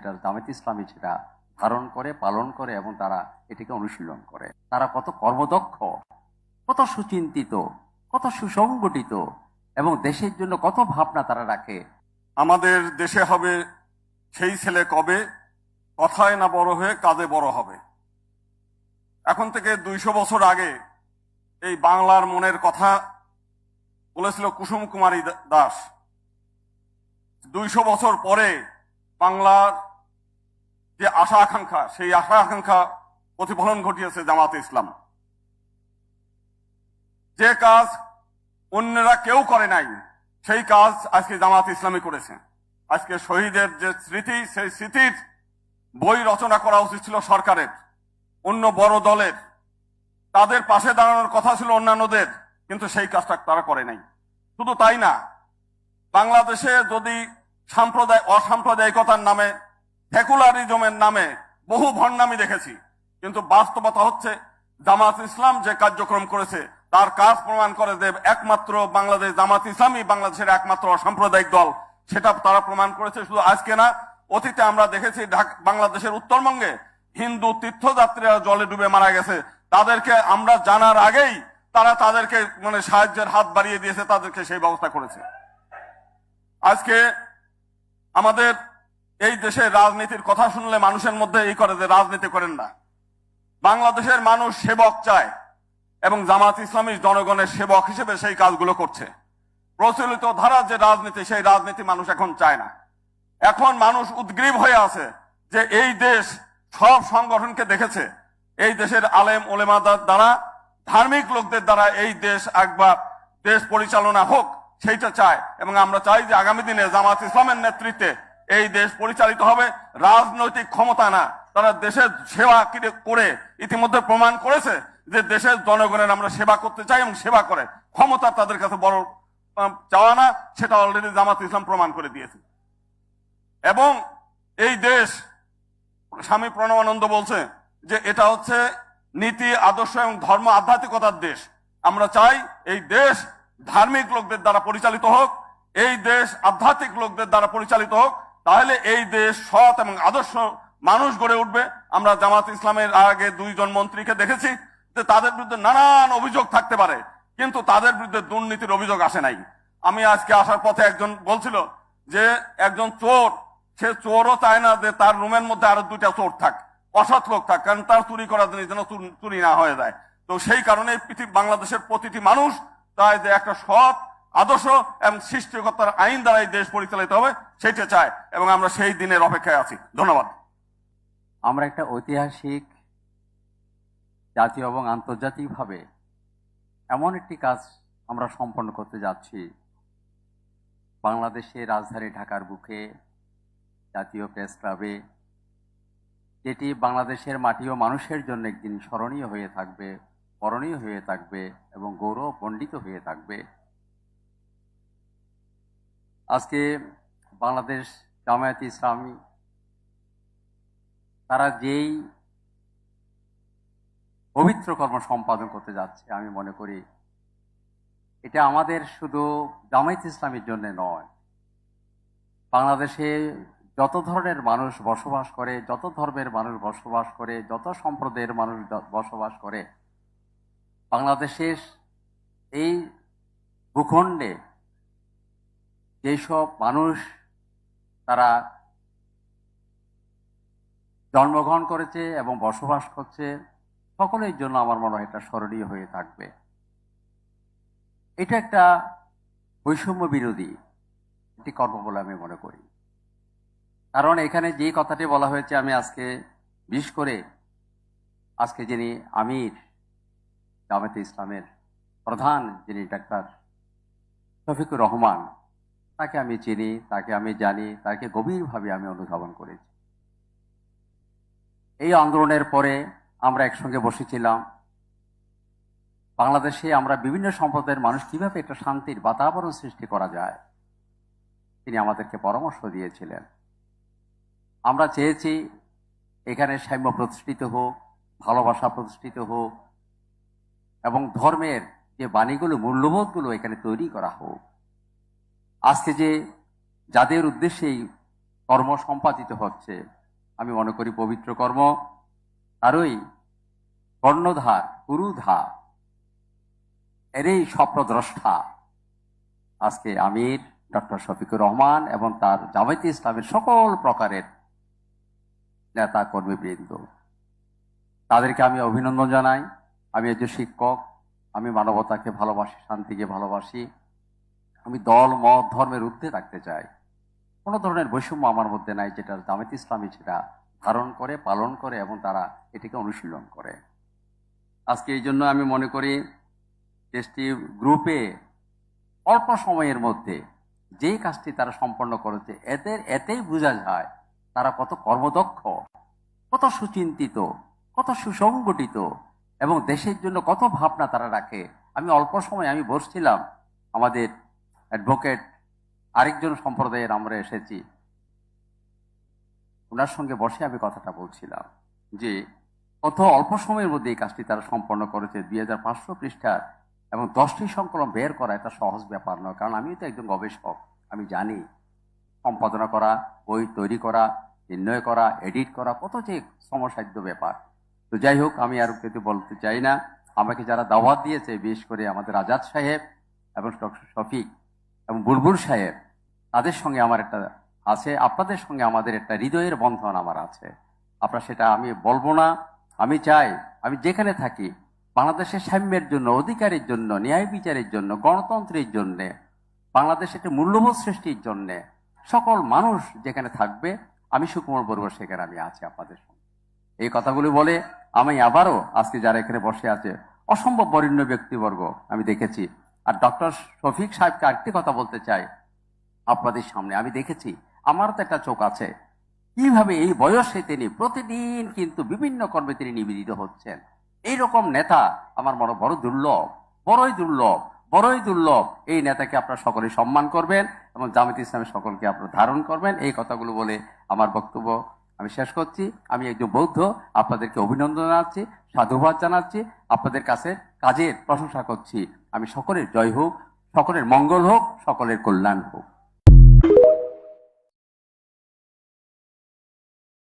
যেটা জামায়াতে ইসলামী সেটা ধারণ করে, পালন করে এবং তারা এটিকে অনুশীলন করে। তারা কত কর্মদক্ষ, কত সুচিন্তিত, কত সুসংগঠিত এবং দেশের জন্য কত ভাবনা তারা রাখে। আমাদের দেশে হবে সেই ছেলে কবে, কথায় না বড় হয়ে কাজে বড় হবে। এখন থেকে 200 বছর আগে এই বাংলার মনের কথা বলেছিল কুসুম কুমারী দাস। 200 বছর পরে বাংলার যে আশা আকাঙ্ক্ষা, সেই আশা আকাঙ্ক্ষা প্রতিফলন ঘটিয়েছে জামাতে ইসলাম। যে কাজ অন্যরা কেউ করে নাই, সেই কাজ আজকে জামাত ইসলামী করেছে। আজকে শহীদের যে স্মৃতি, সেই স্মৃতির বই রচনা করা উচিত ছিল সরকারের, অন্য বড় দলের। তাদের পাশে দাঁড়ানোর কথা ছিল অন্যান্যদের, কিন্তু সেই কাজটা তারা করে নাই। শুধু তাই না, বাংলাদেশে যদি অসাম্প্রদায়িকতার নামে, সেকুলারিজমের নামে বহু ভণ্ডামি দেখেছি, কিন্তু বাস্তবতা হচ্ছে জামাত ইসলাম যে কার্যক্রম করেছে তার কাজ প্রমাণ করে যে একমাত্র বাংলাদেশ জামাত ইসলামী বাংলাদেশের একমাত্র অসাম্প্রদায়িক দল। সেটা তারা প্রমাণ করেছে। শুধু আজকে না, অতীতে আমরা দেখেছি বাংলাদেশের উত্তরবঙ্গে হিন্দু তীর্থযাত্রীরা জলে ডুবে মারা গেছে। তাদেরকে আমরা জানার আগেই তারা তাদেরকে সাহায্যের হাত বাড়িয়ে দিয়েছে, তাদেরকে সেই ব্যবস্থা করেছে। আজকে আমাদের এই দেশের রাজনীতির কথা শুনলে মানুষের মধ্যে এই করে যে রাজনীতি করেন না। বাংলাদেশের মানুষ সেবক চায় এবং জামাত ইসলামী জনগণের সেবক হিসেবে সেই কাজগুলো করছে। প্রচলিত ধারা যে রাজনীতি, সেই রাজনীতি মানুষ এখন চায় না। এখন মানুষ উদ্গ্রীব হয়ে আছে যে এই দেশ সব সংগঠনকে দেখেছে, এই দেশের আলেম ওলেমাদের দ্বারা, ধার্মিক লোকদের দ্বারা এই দেশ একবার দেশ পরিচালনা হোক, সেইটা চায়। এবং আমরা চাই যে আগামী দিনে জামাত ইসলামের নেতৃত্বে এই দেশ পরিচালিত হবে। রাজনৈতিক ক্ষমতা না, তারা দেশের সেবা করে ইতিমধ্যে প্রমাণ করেছে যে দেশের জনগণের আমরা সেবা করতে চাই এবং সেবা করে। ক্ষমতা তাদের কাছে বড় চাওয়া না, সেটা অলরেডি জামাত ইসলাম প্রমাণ করে দিয়েছে। এবং এই দেশ, স্বামী প্রণবানন্দ বলছে যে এটা হচ্ছে নীতি, আদর্শ এবং ধর্ম আধ্যাত্মিকতার দেশ। আমরা চাই এই দেশ ধার্মিক লোকদের দ্বারা পরিচালিত হোক, এই দেশ আধ্যাত্মিক লোকদের দ্বারা পরিচালিত হোক। তাহলে এই দেশ সৎ এবং আদর্শ মানুষ গড়ে উঠবে। আমরা জামাত ইসলামের আগে 2 জন মন্ত্রীকে দেখেছি যে তাদের বিরুদ্ধে নানান অভিযোগ থাকতে পারে, কিন্তু তাদের বিরুদ্ধে দুর্নীতির অভিযোগ আসে নাই। আমি আজকে আসার পথে একজন বলছিল যে একজন চোর, সে চোরও চায় না যে তার রুমের মধ্যে আরো 2টা চোর থাক, অসৎ লোক থাক, কারণ তার চুরি করার জিনিস যেন চুরি না হয়ে যায়। তো সেই কারণে বাংলাদেশের প্রতিটি মানুষ চায় যে একটা সৎ আদর্শ এবং সৃষ্টিকর্তার আইন দ্বারা এই দেশ পরিচালিত হবে, সেইটা চায়। এবং আমরা সেই দিনের অপেক্ষায় আছি। ধন্যবাদ। আমরা একটা ঐতিহাসিক জাতীয় এবং আন্তর্জাতিকভাবে এমন একটি কাজ আমরা সম্পন্ন করতে যাচ্ছি। বাংলাদেশের রাজধানী ঢাকার বুকে জাতীয় প্রেস ক্লাবে, যেটি বাংলাদেশের মাটি ও মানুষের জন্য একদিন স্মরণীয় হয়ে থাকবে, করণীয় হয়ে থাকবে এবং গৌরবমণ্ডিত হয়ে থাকবে। আজকে বাংলাদেশ জামায়াতে ইসলামী তারা যেই পবিত্র কর্ম সম্পাদন করতে যাচ্ছে, আমি মনে করি এটা আমাদের শুধু জামায়াতে ইসলামীর জন্য নয়, বাংলাদেশে যত ধরনের মানুষ বসবাস করে, যত ধর্মের মানুষ বসবাস করে, যত সম্প্রদায়ের মানুষ বসবাস করে, বাংলাদেশের এই ভূখণ্ডে যেসব মানুষ তারা জন্মগ্রহণ করেছে এবং বসবাস করছে, সকলের জন্য আমার মনে হয় এটা স্মরণীয় হয়ে থাকবে। এটা একটা বৈষম্য বিরোধী একটি কর্ম বলে আমি মনে করি। কারণ এখানে যে কথাটি বলা হয়েছে, আমি আজকে বিশেষ করে আজকে যিনি আমির জামায়াতে ইসলামের প্রধান, যিনি ডাক্তার শফিকুর রহমান, তাকে আমি চিনি, তাকে আমি জানি, তাকে গভীরভাবে আমি অনুধাবন করেছি। এই আন্দোলনের পরে আমরা একসঙ্গে বসেছিলাম। বাংলাদেশে আমরা বিভিন্ন সম্প্রদায়ের মানুষ কিভাবে একটা শান্তির বাতাবরণ সৃষ্টি করা যায়, তিনি আমাদেরকে পরামর্শ দিয়েছিলেন। আমরা চেয়েছি এখানে সাম্য প্রতিষ্ঠিত হোক, ভালোবাসা প্রতিষ্ঠিত হোক এবং ধর্মের যে বাণীগুলো, মূল্যবোধগুলো এখানে তৈরি করা হোক। আজকে যে যাদের উদ্দেশ্যেই কর্ম সম্পাদিত হচ্ছে, আমি মনে করি পবিত্র কর্ম। তারই কর্ণধার গুরুধার এরই স্বপ্নদ্রষ্টা আজকে আমির ডক্টর শফিকুর রহমান এবং তার জামায়াতে ইসলামের সকল প্রকারের নেতা কর্মীবৃন্দ, তাদেরকে আমি অভিনন্দন জানাই। আমি একজন শিক্ষক, আমি মানবতাকে ভালোবাসি, শান্তিকে ভালোবাসি। আমি দল মত ধর্মের ঊর্ধ্বে থাকতে চাই। কোনো ধরনের বৈষম্য আমার মধ্যে নাই, যেটা জামায়াতে ইসলামী সেটা ধারণ করে, পালন করে এবং তারা এটিকে অনুশীলন করে। আজকে এই জন্য আমি মনে করি টেস্টি গ্রুপে অল্প সময়ের মধ্যে যেই কাজটি তারা সম্পন্ন করেছে, এতেই বোঝা যায় তারা কত কর্মদক্ষ, কত সুচিন্তিত, কত সুসংগঠিত এবং দেশের জন্য কত ভাবনা তারা রাখে। আমি অল্প সময় আমি বসছিলাম, আমাদের অ্যাডভোকেট আরেকজন সম্প্রদায়ের আমরা এসেছি, ওনার সঙ্গে বসে আমি কথাটা বলছিলাম যে কত অল্প সময়ের মধ্যে এই কাজটি তারা সম্পন্ন করেছে। 2500 পৃষ্ঠার এবং 10টি সংকলন বের করা এটা সহজ ব্যাপার নয়, কারণ আমিও তো একজন গবেষক। আমি জানি সম্পাদনা করা, বই তৈরি করা, নির্ণয় করা, এডিট করা কত যে শ্রমসাধ্য ব্যাপার। তো যাই হোক, আমি আর কিছু বলতে চাই না। আমাকে যারা দাওয়াত দিয়েছে, বিশেষ করে আমাদের আজাদ সাহেব এবং ডক্টর শফিক এবং বুলবুল সাহেব, তাদের সঙ্গে আমার একটা আছে, আপনাদের সঙ্গে আমাদের একটা হৃদয়ের বন্ধন আমার আছে। আপনারা সেটা আমি বলবো না। আমি চাই আমি যেখানে থাকি বাংলাদেশের সাম্যের জন্য, অধিকারের জন্য, ন্যায় বিচারের জন্য, গণতন্ত্রের জন্য, বাংলাদেশের একটি মূল্যবোধ সৃষ্টির জন্য সকল মানুষ যেখানে থাকবে, আমি সুকুমার বর্বর সেখানে আমি আছি আপনাদের সঙ্গে। এই কথাগুলি বলে আমি আবারও আজকে যারা এখানে বসে আছে অসম্ভব বরেণ্য ব্যক্তিবর্গ আমি দেখেছি। আর ডক্টর শফিক সাহেবকে আরেকটি কথা বলতে চাই আপনাদের সামনে। আমি দেখেছি, আমারও তো একটা চোখ আছে, কিভাবে এই বয়সে তিনি প্রতিদিন কিন্তু বিভিন্ন কর্মে তিনি নিবেদিত হচ্ছেন। এইরকম নেতা আমার মনে বড় দুর্লভ, বড়ই দুর্লভ, বড়ই দুর্লভ। এই নেতাকে আপনারা সকলে সম্মান করবেন এবং জামায়াতে ইসলামের সকলকে আপনারা ধারণ করবেন। এই কথাগুলো বলে আমার বক্তব্য আমি শেষ করছি। আমি একজন বৌদ্ধ, আপনাদেরকে অভিনন্দন জানাচ্ছি, সাধুবাদ জানাচ্ছি, আপনাদের কাছে কাজের প্রশংসা করছি। আমি সকলের জয় হোক, সকলের মঙ্গল হোক, সকলের কল্যাণ হোক।